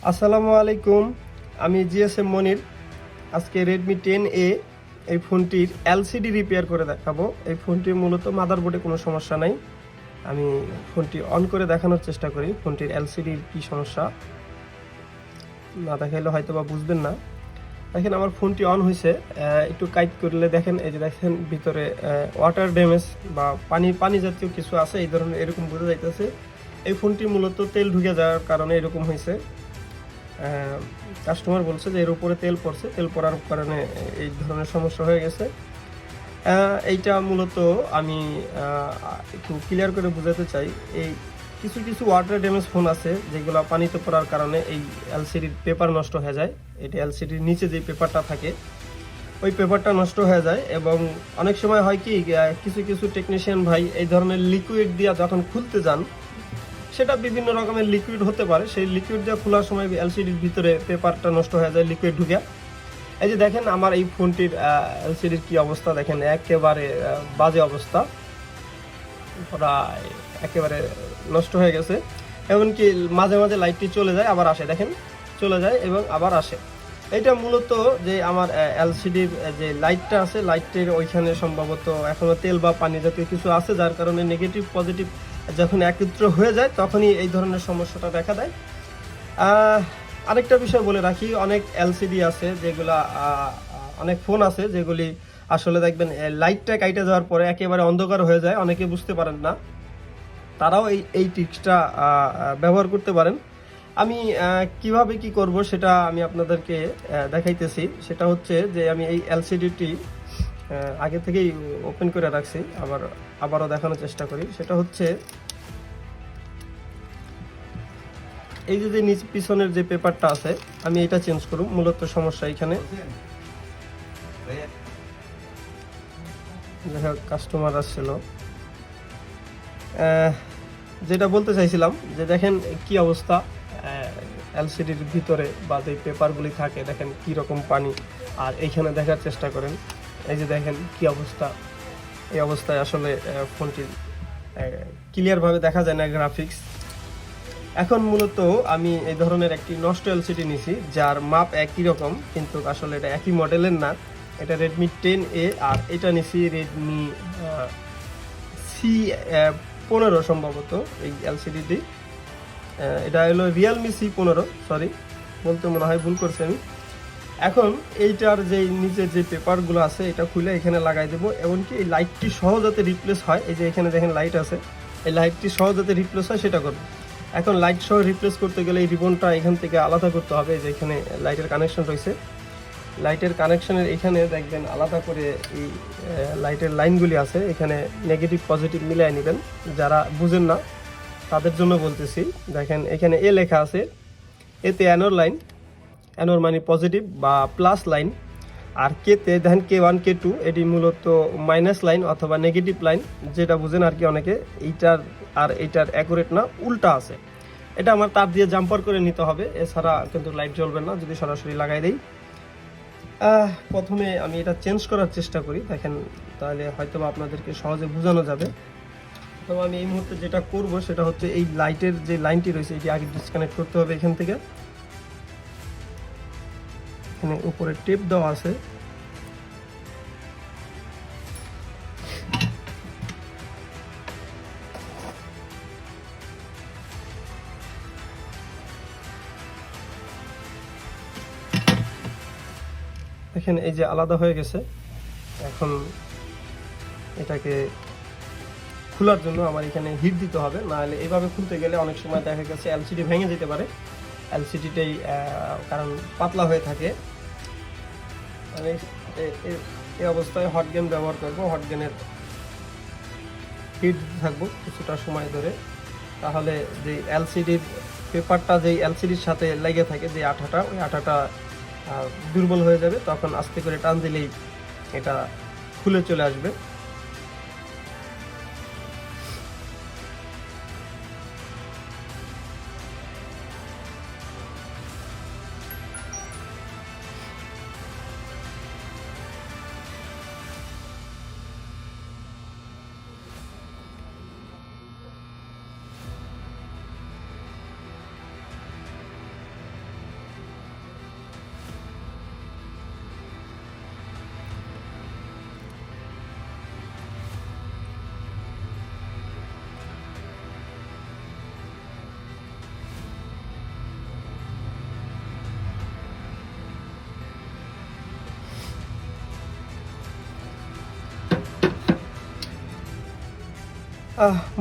আসসালামু আলাইকুম। আমি GSM মনির। আজকে রেডমি 10A এই ফোনটির এলসিডি রিপেয়ার করে দেখাবো। এই ফোনটির মূলত মাদারবোর্ডে কোনো সমস্যা নাই। আমি ফোনটি অন করে দেখানোর চেষ্টা করি ফোনটির এলসিডির কি সমস্যা। না দেখাইলে হয়তো বা বুঝবেন না। দেখেন আমার ফোনটি অন হয়েছে, একটু কাইট করলে দেখেন, এই যে দেখেন ভিতরে ওয়াটার ড্যামেজ বা পানি জাতীয় কিছু আছে, এই ধরনের এরকম বোঝা যাইতেছে। এই ফোনটি মূলত তেল ঢুকে যাওয়ার কারণে এরকম হয়েছে। কাস্টমার বলছে যে এর উপরে তেল পড়ছে, তেল পড়ার কারণে এই ধরনের সমস্যা হয়ে গেছে। এইটা মূলত আমি একটু ক্লিয়ার করে বোঝাতে চাই। এই কিছু কিছু ওয়াটার ড্যামেজ ফোন আছে যেগুলো পানিতে পড়ার কারণে এই এলসিডির পেপার নষ্ট হয়ে যায়। এটা এলসিডির নিচে যে পেপারটা থাকে ওই পেপারটা নষ্ট হয়ে যায়। এবং অনেক সময় হয় কি, কিছু কিছু টেকনিশিয়ান ভাই এই ধরনের লিকুইড দিয়ে যখন খুলতে যান, সেটা বিভিন্ন রকমের লিকুইড হতে পারে, সেই লিকুইড দিয়ে খোলার সময় এলসিডির ভিতরে পেপারটা নষ্ট হয়ে যায় লিকুইড ঢুকে। এই যে দেখেন আমার এই ফোনটির এলসিডির কি অবস্থা, দেখেন একেবারে বাজে অবস্থা, প্রায় একেবারে নষ্ট হয়ে গেছে। এমনকি মাঝে মাঝে লাইটটি চলে যায় আবার আসে, দেখেন চলে যায় এবং আবার আসে। এটা মূলত যে আমার এলসিডির যে লাইটটা আছে, লাইটের ওইখানে সম্ভবত এখনো তেল বা পানি জাতীয় কিছু আছে, যার কারণে নেগেটিভ পজিটিভ যখন একত্র হয়ে যায় তখনই এই ধরনের সমস্যাটা দেখা দেয়। আরেকটা বিষয় বলে রাখি, অনেক এলসিডি আছে যেগুলা, অনেক ফোন আছে যেগুলি আসলে দেখবেন লাইটটা কাইটে যাওয়ার পরে একেবারে অন্ধকার হয়ে যায়, অনেকে বুঝতে পারেন না। তারাও এই ট্রিক্সটা ব্যবহার করতে পারেন। আমি কিভাবে কি করব সেটা আমি আপনাদেরকে দেখাইতেছি। সেটা হচ্ছে যে আমি এই এলসিডিটি আগে থেকেই ওপেন করে রাখছি, আবারও দেখানোর চেষ্টা করি। সেটা হচ্ছে এই যে নিচ পিছনের যে পেপারটা আছে, আমি এটা চেঞ্জ করব। মূলত সমস্যা এখানে, দেখা কাস্টমার আসছিল। যেটা বলতে চাইছিলাম যে দেখেন কি অবস্থা এলসিডির ভিতরে বা যে পেপারগুলি থাকে, দেখেন কি রকম পানি। আর এইখানে দেখার চেষ্টা করেন, এই যে দেখেন কি অবস্থা। এই অবস্থায় আসলে ফোনটি ক্লিয়ারভাবে দেখা যায় না গ্রাফিক্স। এখন মূলত আমি এই ধরনের একটি নষ্ট এলসিডি নিছি, যার মাপ একই রকম কিন্তু আসলে এটা একই মডেলের না। এটা রেডমি 10A, আর এটা নিছি রেডমি C15 সম্ভবত এই এলসিডিটি। এটা হলো রিয়েলমি C15, সরি বলতে মনে হয় ভুল করছি আমি। এখন এইটার যে নিচে যে পেপারগুলো আছে এটা খুলে এখানে লাগাই দেবো। এমনকি এই লাইটটি সহ যাতে রিপ্লেস হয়, এই যে এখানে দেখেন লাইট আছে, এই লাইটটি সহ যাতে রিপ্লেস হয় সেটা করবো। এখন লাইট সহ রিপ্লেস করতে গেলে এই রিবনটা এখান থেকে আলাদা করতে হবে। যে এখানে লাইটের কানেকশন রয়েছে, লাইটের কানেকশনের এখানে দেখবেন আলাদা করে এই লাইটের লাইনগুলি আছে, এখানে নেগেটিভ পজিটিভ মিলিয়ে নেবেন। যারা বুঝেন না তাদের জন্য বলতেছি, দেখেন এখানে এ লেখা আছে, এতে অ্যানোর লাইন, অ্যানোর মানে পজিটিভ বা প্লাস লাইন। আর কেতে দেখেন K1 K2, এটি মূলত মাইনাস লাইন অথবা নেগেটিভ লাইন, যেটা বুঝেন আর কি অনেকে। এইটার আর এইটার অ্যাকুরেট না, উল্টা আছে। এটা আমার তার দিয়ে জাম্পার করে নিতে হবে, এছাড়া কিন্তু লাইট জ্বলবে না যদি সরাসরি লাগাই দেই। প্রথমে আমি এটা চেঞ্জ করার চেষ্টা করি, দেখেন তাহলে হয়তো আপনাদেরকে সহজে বোঝানো যাবে। তো আমি এই মুহূর্তে যেটা করব সেটা হচ্ছে এই লাইটের যে লাইনটি রয়েছে এটি আগে ডিসকানেক্ট করতে হবে। এখান থেকে এখানে উপরে টেপ দেওয়া আছে, দেখেন এই যে আলাদা হয়ে গেছে। এখন এটাকে খোলার জন্য আমার এখানে হিট দিতে হবে, নাহলে এইভাবে খুলতে গেলে অনেক সময় দেখা গেছে এলসিডি ভেঙে যেতে পারে। এলসিডিটাই কারণ পাতলা হয়ে থাকে। আমি এই অবস্থায় হট গেন ব্যবহার করব, হট গেনের হিট থাকবো কিছুটা সময় ধরে। তাহলে যে এলসিডির পেপারটা যেই এলসিডির সাথে লেগে থাকে, যে আঠাটা, ওই আঠাটা দুর্বল হয়ে যাবে। তখন আস্তে করে টান দিলেই এটা খুলে চলে আসবে।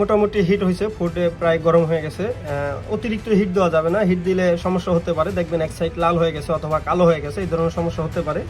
মোটামুটি হিট হয়েছে, ফুটে প্রায় গরম হয়ে গেছে। অতিরিক্ত হিট দেওয়া যাবে না, হিট দিলে সমস্যা হতে পারে, দেখবেন এক সাইড লাল হয়ে গেছে অথবা কালো হয়ে গেছে, এই ধরনের সমস্যা হতে পারে।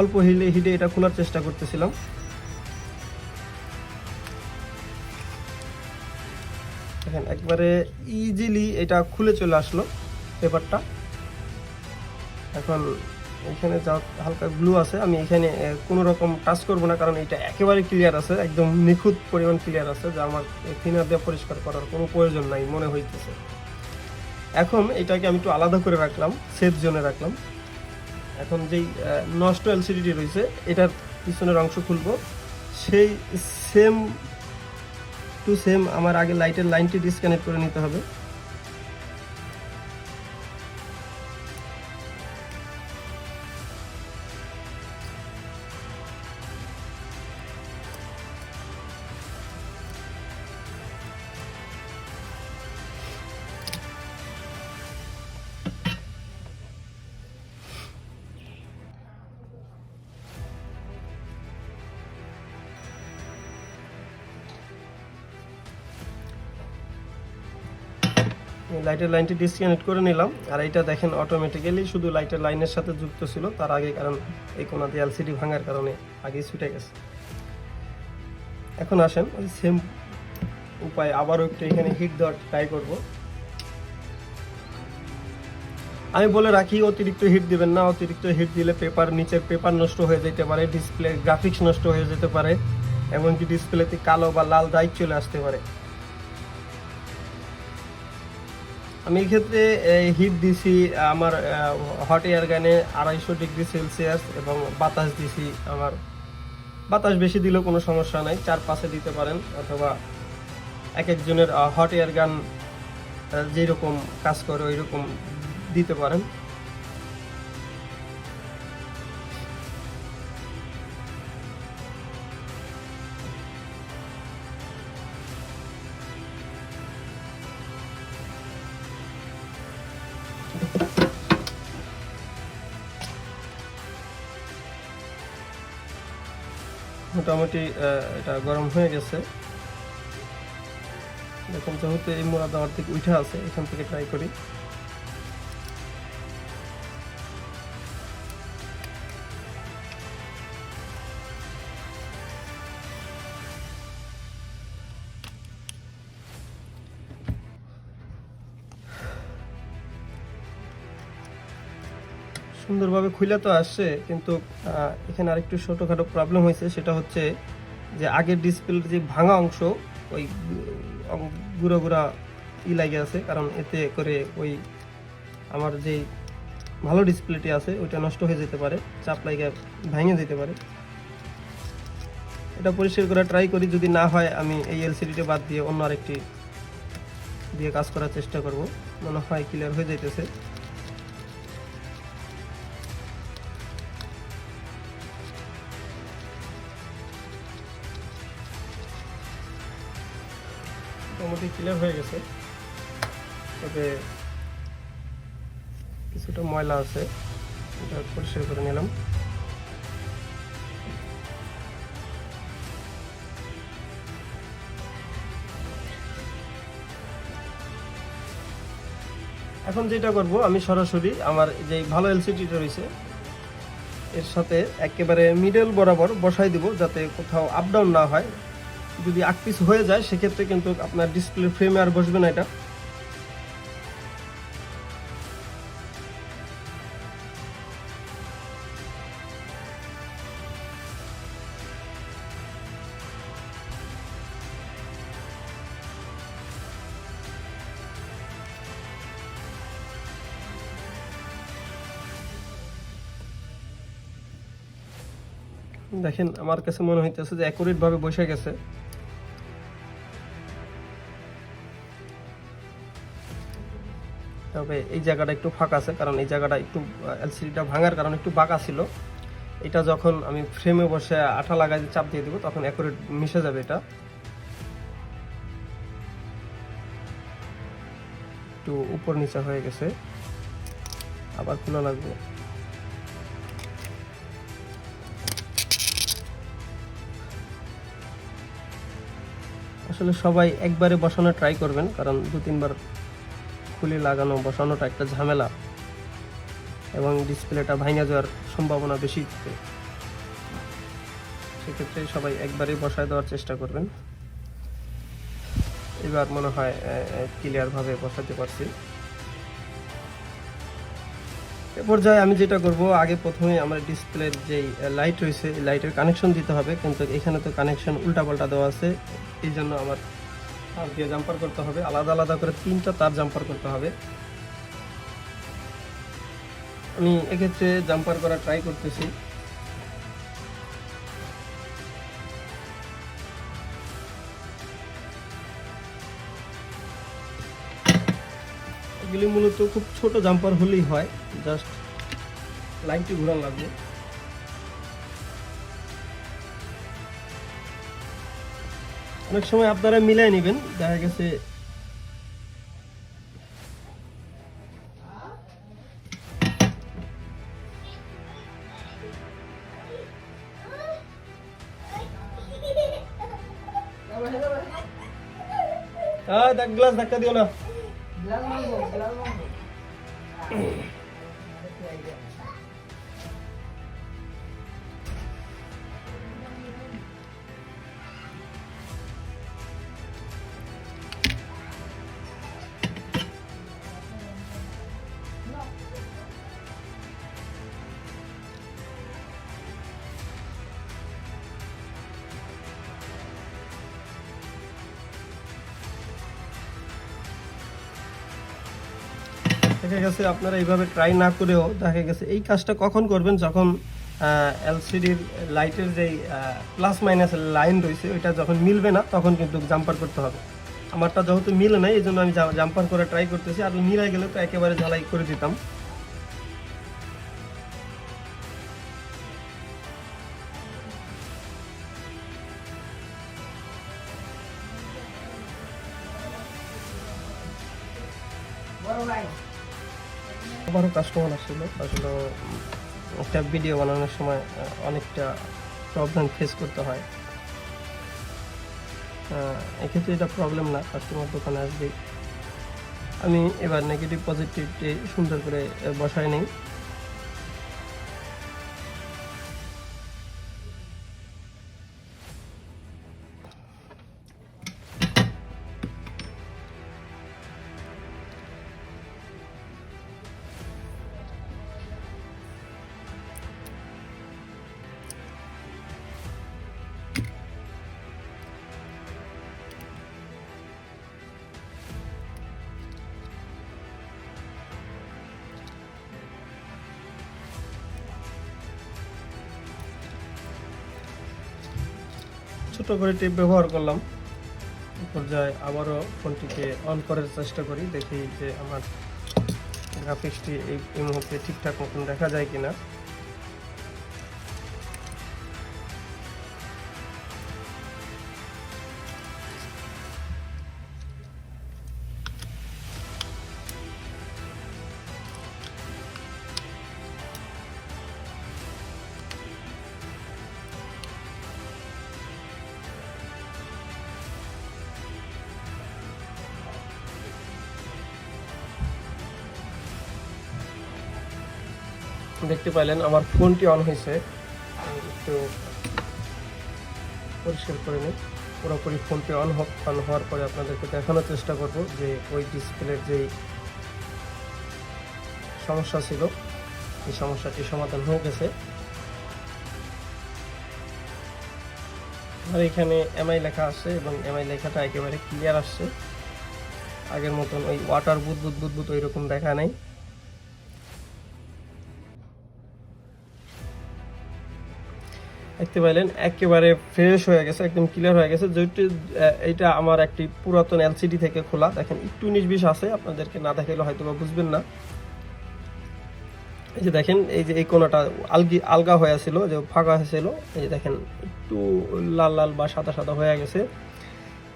অল্প হিটে এটা খোলার চেষ্টা করতেছিলাম। দেখেন একবারে ইজিলি এটা খুলে চলে আসলো পেপারটা। এখন এখানে যা হালকা গ্লু আছে, আমি এখানে কোনো রকম টাচ করব না, কারণ এটা একেবারে ক্লিয়ার আছে, একদম নিখুঁত পরিমাণ ক্লিয়ার আছে, যা আমার ক্লিনার দিয়ে পরিষ্কার করার কোনো প্রয়োজন নাই মনে হইতেছে। এখন এটাকে আমি একটু আলাদা করে রাখলাম, সেফ জোনে রাখলাম। এখন যেই নষ্ট এলসিডিটি রয়েছে এটার পিছনের অংশ খুলবো, সেই সেম টু সেম আমার আগে লাইটের লাইনটি ডিসকানেক্ট করে নিতে হবে। লাইটের লাইনটি ডিসকানেক্ট করে নিলাম। আর এইটা দেখেন অটোমেটিক্যালি শুধু লাইটের লাইনের সাথে যুক্ত ছিল তার আগে, কারণ এই কোনা দিয়ে এলসিডি ভাঙার কারণে আগেই ছুটে গেছে। এখন আসেন ওই সেম উপায় আবারও একটু এখানে হিট দেওয়ার ট্রাই করব। আমি বলে রাখি অতিরিক্ত হিট দিবেন না, অতিরিক্ত হিট দিলে নিচের পেপার নষ্ট হয়ে যেতে পারে, ডিসপ্লে গ্রাফিক্স নষ্ট হয়ে যেতে পারে, এমনকি ডিসপ্লেতে কালো বা লাল দাগ চলে আসতে পারে। আমি এই ক্ষেত্রে হিট দিছি আমার হট এয়ার গানে 250 ডিগ্রি সেলসিয়াস, এবং বাতাস দিছি আমার, বাতাস বেশি দিলেও কোনো সমস্যা নাই, 4-5-এ দিতে পারেন, অথবা এক একজনের হট এয়ার গান যেরকম কাজ করে ওই রকম দিতে পারেন। মোটামুটি এটা গরম হয়ে গেছে। দেখুন যেহেতু এই মোড়া দেওয়ার দিকে উঠে আছে, এখান থেকে ট্রাই করি। সুন্দরভাবে খুলে তো আসছে, কিন্তু এখানে আরেকটু ছোটোখাটো প্রবলেম হয়েছে। সেটা হচ্ছে যে আগের ডিসপ্লের যে ভাঙা অংশ, ওই গুঁড়া গুঁড়া লাগে আছে, কারণ এতে করে ওই আমার যেই ভালো ডিসপ্লেটি আছে ওইটা নষ্ট হয়ে যেতে পারে, চাপ লাগে ভেঙে যেতে পারে। এটা পরিষ্কার করা ট্রাই করি, যদি না হয় আমি এই এলসিডিটা বাদ দিয়ে অন্য আরেকটি দিয়ে কাজ করার চেষ্টা করব। মনে হয় ক্লিয়ার হয়ে যাইতেছে। মোটামুটি ক্লিয়ার হয়ে গেছে, তবে কিছুটা ময়লা আছে, এটা পরিষ্কার করে নিলাম। এখন যেটা করব, আমি সরাসরি আমার যে ভালো এলসিডিটা রয়েছে এর সাথে একেবারে মিডল বরাবর বসাই দিব, যাতে কোথাও আপ ডাউন না হয়। যদি আকপিস হয়ে যায় সেক্ষেত্রে কিন্তু আপনার ডিসপ্লে ফ্রেমে আর বসবে না এটা। দেখেন আমার কাছে মনে হইতেছে যে অ্যাকুরেট ভাবে বসে গেছে। তবে এই জায়গাটা একটু ফাঁকা আছে, কারণ এই জায়গাটা একটু এলসিডিটা ভাঙার কারণে একটু বাঁকা ছিল। এটা যখন আমি ফ্রেমে বসে আঠা লাগাই চাপ দিয়ে দেবো তখন অ্যাকুরেট মিশে যাবে। এটা একটু উপর নিচে হয়ে গেছে, আবার খোলা লাগবে। আসলে সবাই একবারে বসানো ট্রাই করবেন, কারণ 2-3 বার খুলে লাগানো বসানোটা একটা ঝামেলা এবং ডিসপ্লেটা ভাঙা যাওয়ার সম্ভাবনা বেশি থাকে। সেক্ষেত্রে সবাই একবারেই বসায় দেওয়ার চেষ্টা করবেন। এবার মনে হয় ক্লিয়ারভাবে বসাতে পারছি। এ পর্যায়ে আমি যেটা করব, আগে প্রথমে আমার ডিসপ্লের যেই লাইট রয়েছে এই লাইটের কানেকশন দিতে হবে, কিন্তু এখানে তো কানেকশন উল্টাপাল্টা দেওয়া আছে। এই জন্য আমার তার দিয়ে জাম্পার করতে হবে, আলাদা আলাদা করে 3টা তার জাম্পার করতে হবে। আমি এক্ষেত্রে জাম্পার করা ট্রাই করতেছি। এগুলি মূলত খুব ছোট জাম্পার হলেই হয়, জাস্ট লাইনটি ঘোরানো লাগবে। অনেক সময় আপনারা মিলাই নেবেন, দেখা গেছে গ্লাস ধাক্কা দিও না। দেখা গেছে আপনারা এইভাবে ট্রাই না করেও দেখা গেছে এই কাজটা কখন করবেন, যখন এলসিডির লাইটের যেই প্লাস মাইনাস লাইন রয়েছে ওইটা যখন মিলবে না তখন কিন্তু জাম্পার করতে হবে। আমারটা যেহেতু মিলে নাই এই জন্য আমি জাম্পার করে ট্রাই করতেছি, আর মিলাই গেলে তো একেবারে ঝালাই করে দিতাম। আবারও কাস্টমার আসছিল, আসলে একটা ভিডিও বানানোর সময় অনেকটা প্রবলেম ফেস করতে হয়। এক্ষেত্রে এটা প্রবলেম না, কাস্টমার দোকানে আসবে। আমি এবার নেগেটিভ পজিটিভটি সুন্দর করে বসায় নিই। ছোট করে টেপ ব্যবহার করলাম। পর্যায়ে আবারও ফোনটিকে অন করার চেষ্টা করি, দেখি যে আমার গ্রাফিক্সটি এই মুহূর্তে ঠিকঠাক মতন দেখা যায় কিনা। দেখতে পাইলেন আমার ফোনটি অন হয়েছে। একটু পরিষ্কার করে নিই। পুরোপুরি ফোনটি অন হওয়ার পরে আপনাদেরকে দেখানোর চেষ্টা করব যে ওই ডিসপ্লের যেই সমস্যা ছিল এই সমস্যাটি সমাধান হয়ে গেছে। আর এখানে এমআই লেখা আসছে এবং এমআই লেখাটা একেবারে ক্লিয়ার আসছে, আগের মতন ওই ওয়াটার বুদবুদ ওই রকম দেখা নাই। দেখতে পাইলেন একেবারে ফ্রেশ হয়ে গেছে, একদম ক্লিয়ার হয়ে গেছে। যেটি এইটা আমার একটি পুরাতন এলসিডি থেকে খোলা, দেখেন একটু 19-20 আছে, আপনাদেরকে না দেখাইলে হয়তো বা বুঝবেন না। এই যে দেখেন, এই যে এই কোণাটা আলগা হয়ে ছিল, যে ফাঁকা হয়েছিল, এই যে দেখেন একটু লাল লাল বা সাদা সাদা হয়ে গেছে।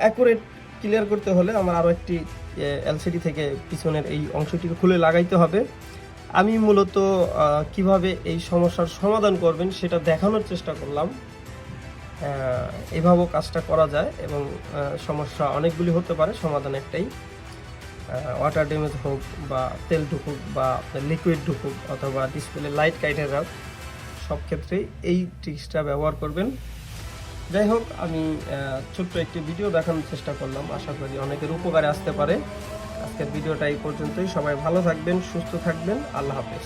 অ্যাকুরেট ক্লিয়ার করতে হলে আমার আরও একটি এলসিডি থেকে পিছনের এই অংশটিকে খুলে লাগাইতে হবে। আমি মূলত কিভাবে এই সমস্যার সমাধান করবেন সেটা দেখানোর চেষ্টা করলাম। এভাবেও কাজটা করা যায় এবং সমস্যা অনেকগুলি হতে পারে, সমাধান একটাই, ওয়াটার ড্যামেজ হোক বা তেল ঢুকুক বা লিকুইড ঢুকুক অথবা ডিসপ্লে লাইট কাইটে যাক, সব ক্ষেত্রেই এই ট্রিক্সটা ব্যবহার করবেন। যাই হোক, আমি ছোট্ট একটি ভিডিও দেখানোর চেষ্টা করলাম, আশা করি অনেকের উপকারে আসতে পারে। আজকের ভিডিওটা এই পর্যন্তই। সবাই ভালো থাকবেন, সুস্থ থাকবেন, আল্লাহ হাফেজ।